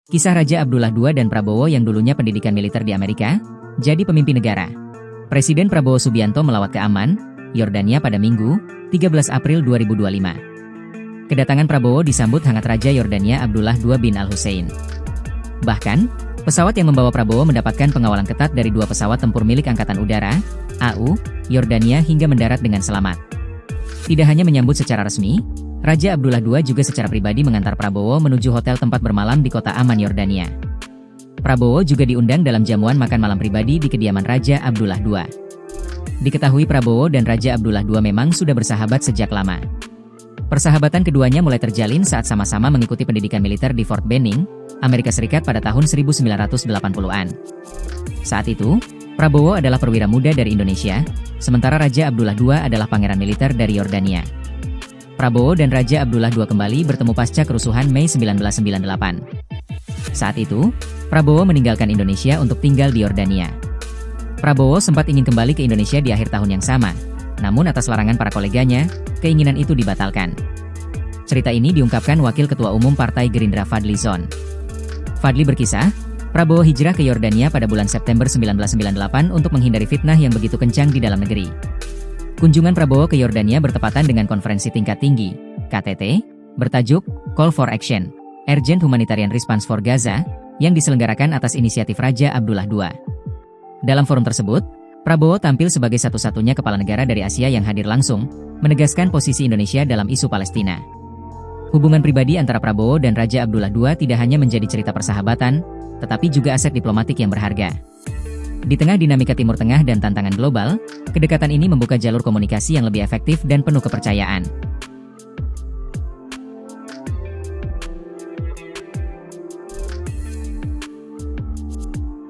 Kisah Raja Abdullah II dan Prabowo yang dulunya pendidikan militer di Amerika, jadi pemimpin negara. Presiden Prabowo Subianto melawat ke Amman, Yordania pada Minggu, 13 April 2025. Kedatangan Prabowo disambut hangat Raja Yordania Abdullah II bin Al-Hussein. Bahkan, pesawat yang membawa Prabowo mendapatkan pengawalan ketat dari 2 pesawat tempur milik Angkatan Udara, AU, Yordania hingga mendarat dengan selamat. Tidak hanya menyambut secara resmi, Raja Abdullah II juga secara pribadi mengantar Prabowo menuju hotel tempat bermalam di kota Amman, Yordania. Prabowo juga diundang dalam jamuan makan malam pribadi di kediaman Raja Abdullah II. Diketahui Prabowo dan Raja Abdullah II memang sudah bersahabat sejak lama. Persahabatan keduanya mulai terjalin saat sama-sama mengikuti pendidikan militer di Fort Benning, Amerika Serikat pada tahun 1980-an. Saat itu, Prabowo adalah perwira muda dari Indonesia, sementara Raja Abdullah II adalah pangeran militer dari Yordania. Prabowo dan Raja Abdullah II kembali bertemu pasca kerusuhan Mei 1998. Saat itu, Prabowo meninggalkan Indonesia untuk tinggal di Yordania. Prabowo sempat ingin kembali ke Indonesia di akhir tahun yang sama, namun atas larangan para koleganya, keinginan itu dibatalkan. Cerita ini diungkapkan Wakil Ketua Umum Partai Gerindra Fadly Zon. Fadly berkisah, Prabowo hijrah ke Yordania pada bulan September 1998 untuk menghindari fitnah yang begitu kencang di dalam negeri. Kunjungan Prabowo ke Yordania bertepatan dengan konferensi tingkat tinggi, KTT, bertajuk Call for Action, Urgent Humanitarian Response for Gaza, yang diselenggarakan atas inisiatif Raja Abdullah II. Dalam forum tersebut, Prabowo tampil sebagai satu-satunya kepala negara dari Asia yang hadir langsung, menegaskan posisi Indonesia dalam isu Palestina. Hubungan pribadi antara Prabowo dan Raja Abdullah II tidak hanya menjadi cerita persahabatan, tetapi juga aset diplomatik yang berharga. Di tengah dinamika Timur Tengah dan tantangan global, kedekatan ini membuka jalur komunikasi yang lebih efektif dan penuh kepercayaan.